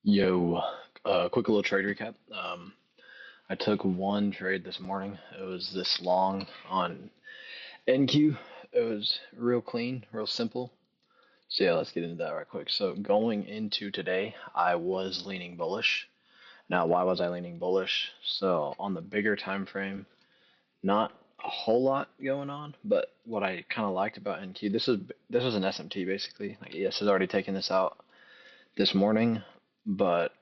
Yo, quick little trade recap. I took one trade this morning. It was this long on NQ. It was real clean, real simple. So yeah, let's get into that right quick. So going into today, I was leaning bullish. Now, why was I leaning bullish? So on the bigger time frame, not a whole lot going on, but what I kind of liked about NQ, this was an SMT basically. Like ES has already taken this out this morning, but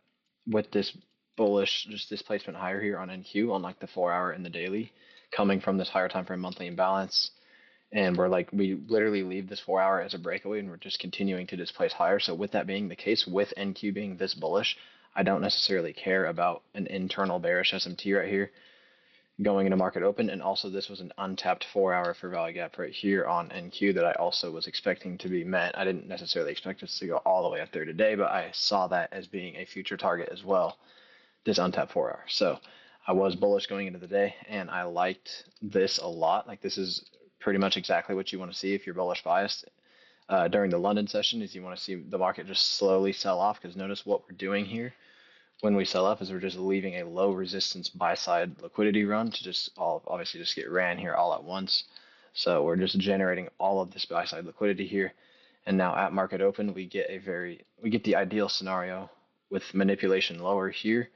with this bullish just displacement higher here on NQ on like the 4 hour and the daily coming from this higher time frame monthly imbalance, and we literally leave this 4 hour as a breakaway and we're just continuing to displace higher. So with that being the case, with NQ being this bullish, I don't necessarily care about an internal bearish SMT right here going into market open. And also this was an untapped 4 hour for value gap right here on NQ that I also was expecting to be met. I didn't necessarily expect us to go all the way up there today, but I saw that as being a future target as well, this untapped 4 hour. So I was bullish going into the day, and I liked this a lot. Like, this is pretty much exactly what you want to see if you're bullish biased during the London session. Is you want to see the market just slowly sell off, because notice what we're doing here when we sell off is we're just leaving a low resistance buy side liquidity run to just all obviously just get ran here all at once. So we're just generating all of this buy side liquidity here, and now at market open we get the ideal scenario with manipulation lower here,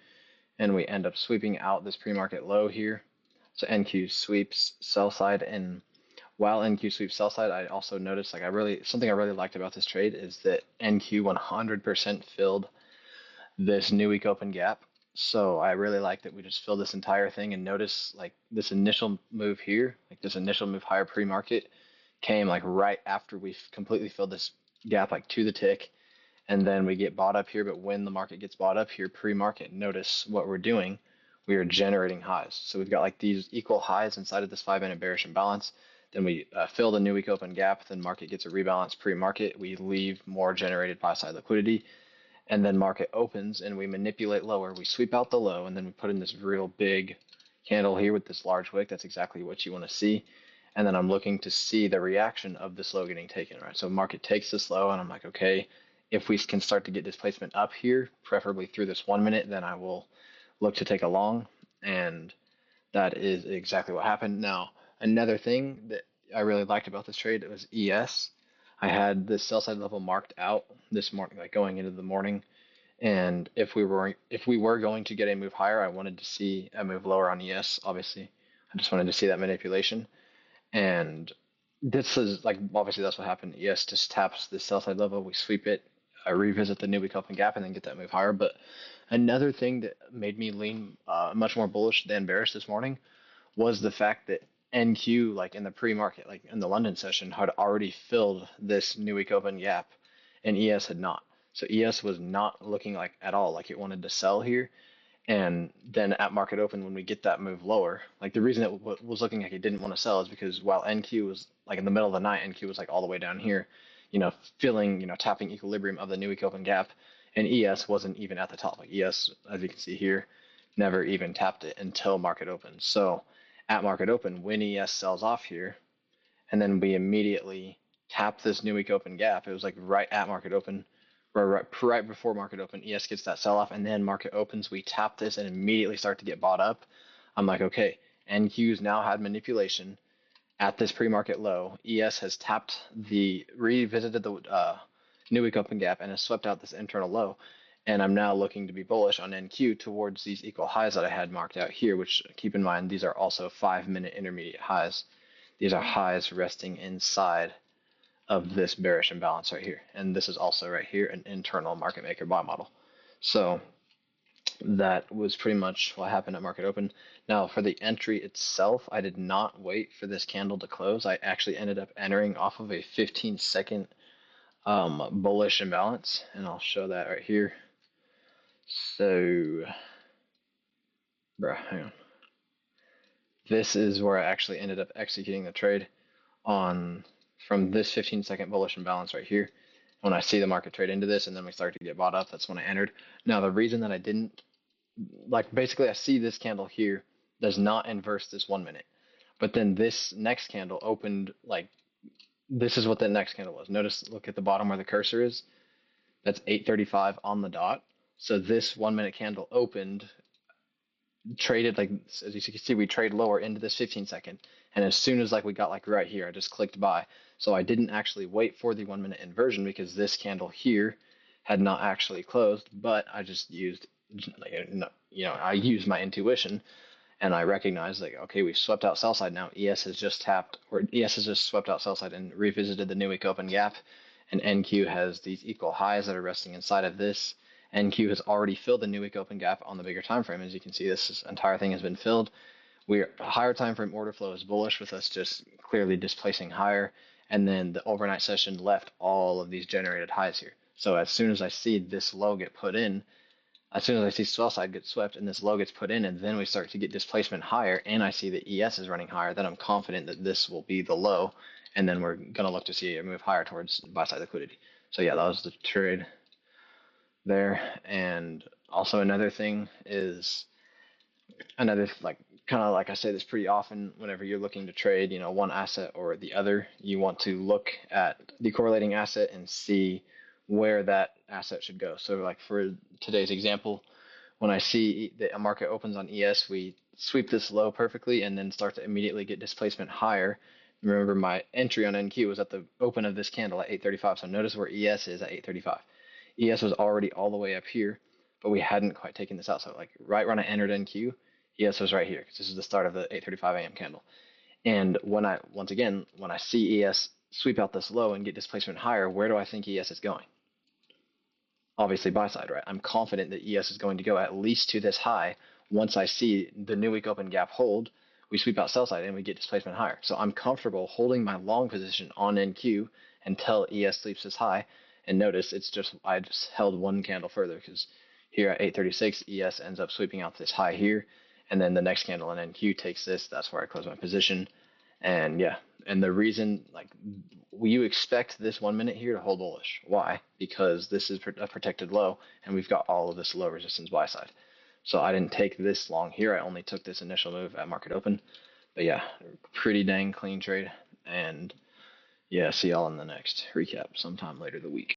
and we end up sweeping out this pre-market low here. So NQ sweeps sell side, and while NQ sweeps sell side, I also noticed something I really liked about this trade is that NQ 100% filled this new week open gap. So I really like that we just filled this entire thing, and notice like this initial move here, like this initial move higher pre-market came like right after we completely filled this gap like to the tick, and then we get bought up here. But when the market gets bought up here pre-market, notice what we're doing. We are generating highs. So we've got like these equal highs inside of this 5 minute bearish imbalance. Then we fill the new week open gap. Then market gets a rebalance pre-market. We leave more generated buy side liquidity, and then market opens and we manipulate lower. We sweep out the low, and then we put in this real big candle here with this large wick. That's exactly what you want to see. And then I'm looking to see the reaction of this low getting taken, right? So market takes this low, and I'm like, okay, if we can start to get displacement up here, preferably through this 1 minute, then I will look to take a long. And that is exactly what happened. Now, another thing that I really liked about this trade was ES. I had this sell side level marked out this morning, like going into the morning. And if we were going to get a move higher, I wanted to see a move lower on ES. Obviously, I just wanted to see that manipulation. And this is like obviously that's what happened. ES just taps the sell side level. We sweep it, I revisit the new week open gap, and then get that move higher. But another thing that made me lean much more bullish than bearish this morning was the fact that NQ, like in the pre-market, like in the London session, had already filled this new week open gap, and ES had not. So ES was not looking like at all like it wanted to sell here. And then at market open, when we get that move lower, like the reason it was looking like it didn't want to sell is because while NQ was like in the middle of the night, NQ was like all the way down here, filling, tapping equilibrium of the new week open gap, and ES wasn't even at the top. Like ES, as you can see here, never even tapped it until market open. So at market open, when ES sells off here, and then we immediately tap this new week open gap, it was like right at market open, right before market open, ES gets that sell off, and then market opens, we tap this and immediately start to get bought up. I'm like, okay, NQ's now had manipulation at this pre-market low. ES has revisited the new week open gap and has swept out this internal low. And I'm now looking to be bullish on NQ towards these equal highs that I had marked out here, which keep in mind, these are also 5 minute intermediate highs. These are highs resting inside of this bearish imbalance right here. And this is also right here an internal market maker buy model. So that was pretty much what happened at market open. Now for the entry itself, I did not wait for this candle to close. I actually ended up entering off of a 15-second bullish imbalance, and I'll show that right here. So, hang on. This is where I actually ended up executing the trade from this 15-second bullish imbalance right here. When I see the market trade into this and then we start to get bought up, that's when I entered. Now, the reason that I didn't, basically I see this candle here does not inverse this 1 minute. But then this next candle opened, this is what the next candle was. Notice, look at the bottom where the cursor is. That's 8:35 on the dot. So this 1 minute candle opened, traded like, as you can see, we trade lower into this 15 second, and as soon as like we got like right here, I just clicked buy. So I didn't actually wait for the 1 minute inversion because this candle here had not actually closed, but I just used, I used my intuition, and I recognized like, okay, we swept out sell side now. ES has just tapped, or ES has just swept out sell side and revisited the new week open gap, and NQ has these equal highs that are resting inside of this. NQ has already filled the new week open gap on the bigger time frame. As you can see, this entire thing has been filled. We're higher time frame order flow is bullish with us just clearly displacing higher, and then the overnight session left all of these generated highs here. So as soon as I see this low get put in, as soon as I see sell side get swept and this low gets put in, and then we start to get displacement higher, and I see that ES is running higher, then I'm confident that this will be the low, and then we're gonna look to see it move higher towards buy side liquidity. So yeah, that was the trade there. And also another thing is another like kind of like I say this pretty often whenever you're looking to trade, one asset or the other, you want to look at the correlating asset and see where that asset should go. So like for today's example, when I see that a market opens on ES, we sweep this low perfectly and then start to immediately get displacement higher. Remember, my entry on NQ was at the open of this candle at 835. So notice where ES is at 835. ES was already all the way up here, but we hadn't quite taken this out. So like right when I entered NQ, ES was right here because this is the start of the 8:35 a.m. candle. And once again, when I see ES sweep out this low and get displacement higher, where do I think ES is going? Obviously buy side, right? I'm confident that ES is going to go at least to this high. Once I see the new week open gap hold, we sweep out sell side and we get displacement higher. So I'm comfortable holding my long position on NQ until ES sleeps this high. And notice I just held one candle further because here at 836, ES ends up sweeping out this high here, and then the next candle in NQ takes this. That's where I close my position. And yeah, and the reason, like, you expect this 1 minute here to hold bullish. Why? Because this is a protected low, and we've got all of this low resistance buy side. So I didn't take this long here. I only took this initial move at market open. But yeah, pretty dang clean trade. And yeah, see y'all in the next recap sometime later the week.